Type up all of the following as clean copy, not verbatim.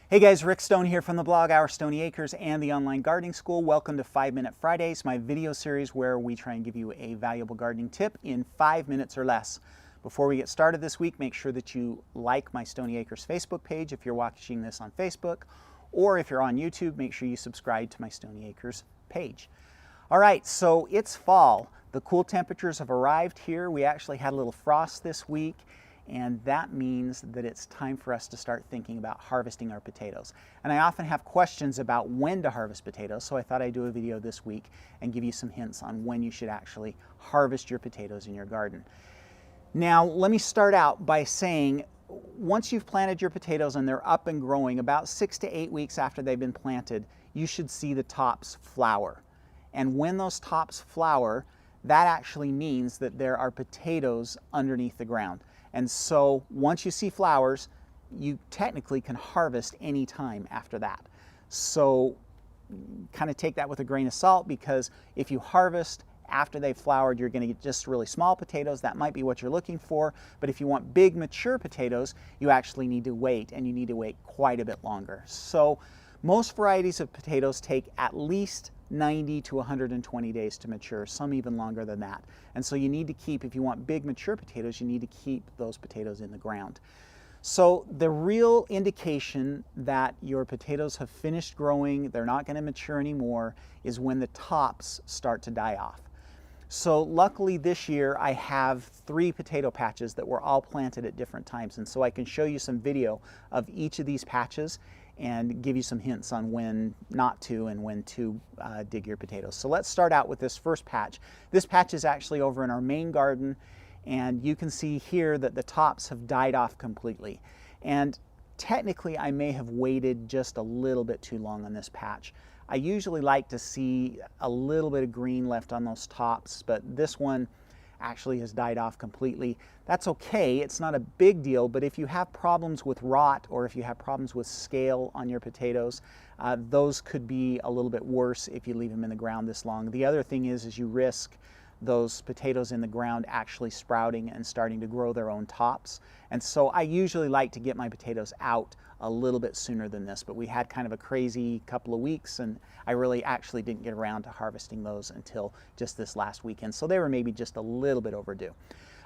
Hey guys, Rick Stone here from the blog Our Stoney Acres and the online gardening school. Welcome to 5-Minute Fridays, my video series where we try and give you a valuable gardening tip in 5 minutes or less. Before we get started this week, make sure that you like my Stoney Acres Facebook page if you're watching this on Facebook, or if you're on YouTube, make sure you subscribe to my Stoney Acres page. All right, so it's fall. The cool temperatures have arrived here. We actually had a little frost this week, and that means that it's time for us to start thinking about harvesting our potatoes. And I often have questions about when to harvest potatoes, so I thought I'd do a video this week and give you some hints on when you should actually harvest your potatoes in your garden. Now, let me start out by saying, once you've planted your potatoes and they're up and growing, about 6 to 8 weeks after they've been planted, you should see the tops flower. And when those tops flower, that actually means that there are potatoes underneath the ground. And so once you see flowers, you technically can harvest any time after that. So kind of take that with a grain of salt, because if you harvest after they've flowered, you're going to get just really small potatoes. That might be what you're looking for. But if you want big, mature potatoes, you actually need to wait, and you need to wait quite a bit longer. So most varieties of potatoes take at least 90 to 120 days to mature, some even longer than that. And so you need to keep, if you want big mature potatoes, you need to keep those potatoes in the ground. So the real indication that your potatoes have finished growing, they're not going to mature anymore, is when the tops start to die off. So luckily this year I have 3 potato patches that were all planted at different times, and so I can show you some video of each of these patches and give you some hints on when not to and when to dig your potatoes. So let's start out with this first patch. This patch is actually over in our main garden, and you can see here that the tops have died off completely. And technically I may have waited just a little bit too long on this patch. I usually like to see a little bit of green left on those tops, but this one actually has died off completely. That's okay, it's not a big deal, but if you have problems with rot or if you have problems with scale on your potatoes, those could be a little bit worse if you leave them in the ground this long. The other thing is you risk those potatoes in the ground actually sprouting and starting to grow their own tops. And so I usually like to get my potatoes out a little bit sooner than this, but we had kind of a crazy couple of weeks, and I really actually didn't get around to harvesting those until just this last weekend. So they were maybe just a little bit overdue.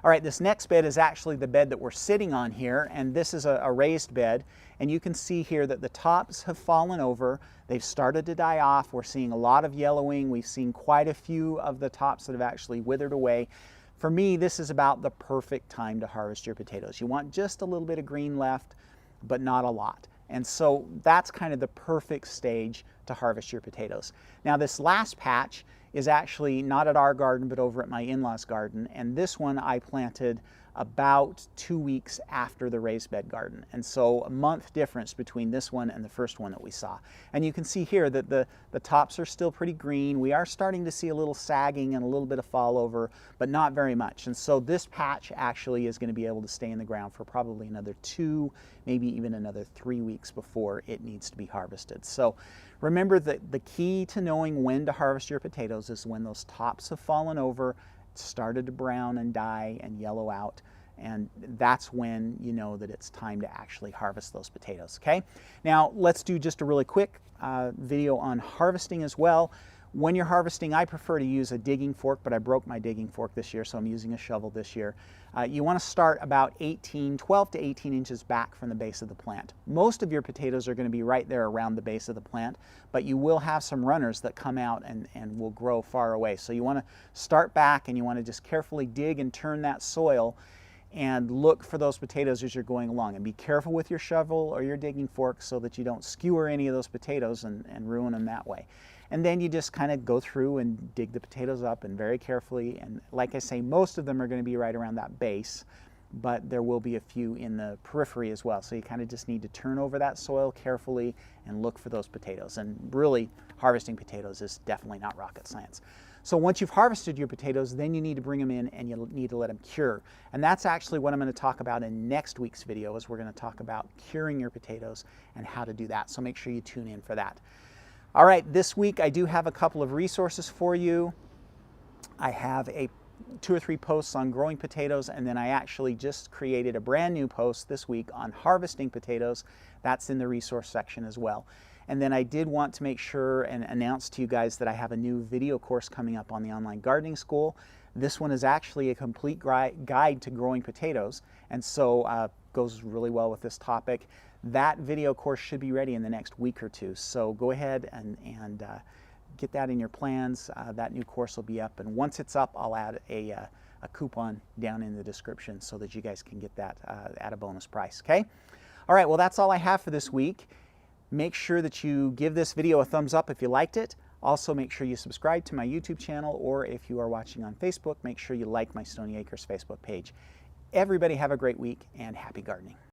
All right, this next bed is actually the bed that we're sitting on here, and this is a raised bed, and you can see here that the tops have fallen over. They've started to die off. We're seeing a lot of yellowing. We've seen quite a few of the tops that have actually withered away. For me, this is about the perfect time to harvest your potatoes. You want just a little bit of green left, but not a lot. And so that's kind of the perfect stage to harvest your potatoes. Now this last patch is actually not at our garden, but over at my in-laws garden. And this one I planted about 2 weeks after the raised bed garden. And so a month difference between this one and the first one that we saw. And you can see here that the tops are still pretty green. We are starting to see a little sagging and a little bit of fall over, but not very much. And so this patch actually is going to be able to stay in the ground for probably another 2, maybe even another 3 weeks before it needs to be harvested. So remember that the key to knowing when to harvest your potatoes is when those tops have fallen over, started to brown and die and yellow out, and that's when you know that it's time to actually harvest those potatoes. Okay, now let's do just a really quick video on harvesting as well. When you're harvesting, I prefer to use a digging fork, but I broke my digging fork this year, so I'm using a shovel this year. You want to start about 12 to 18 inches back from the base of the plant. Most of your potatoes are going to be right there around the base of the plant, but you will have some runners that come out and will grow far away. So you want to start back, and you want to just carefully dig and turn that soil and look for those potatoes as you're going along. And be careful with your shovel or your digging fork so that you don't skewer any of those potatoes and ruin them that way. And then you just kind of go through and dig the potatoes up, and very carefully. And like I say, most of them are going to be right around that base, but there will be a few in the periphery as well. So you kind of just need to turn over that soil carefully and look for those potatoes. And really, harvesting potatoes is definitely not rocket science. So once you've harvested your potatoes, then you need to bring them in and you need to let them cure. And that's actually what I'm going to talk about in next week's video, is we're going to talk about curing your potatoes and how to do that. So make sure you tune in for that. All right, this week I do have a couple of resources for you. I have a 2 or 3 posts on growing potatoes, and then I actually just created a brand new post this week on harvesting potatoes. That's in the resource section as well. And then I did want to make sure and announce to you guys that I have a new video course coming up on the online gardening school. This one is actually a complete guide to growing potatoes, and so goes really well with this topic. That video course should be ready in the next week or two, so go ahead and get that in your plans. That new course will be up, and once it's up, I'll add a coupon down in the description so that you guys can get that at a bonus price, okay? All right, well, that's all I have for this week. Make sure that you give this video a thumbs up if you liked it. Also, make sure you subscribe to my YouTube channel, or if you are watching on Facebook, make sure you like my Stoney Acres Facebook page. Everybody have a great week and happy gardening.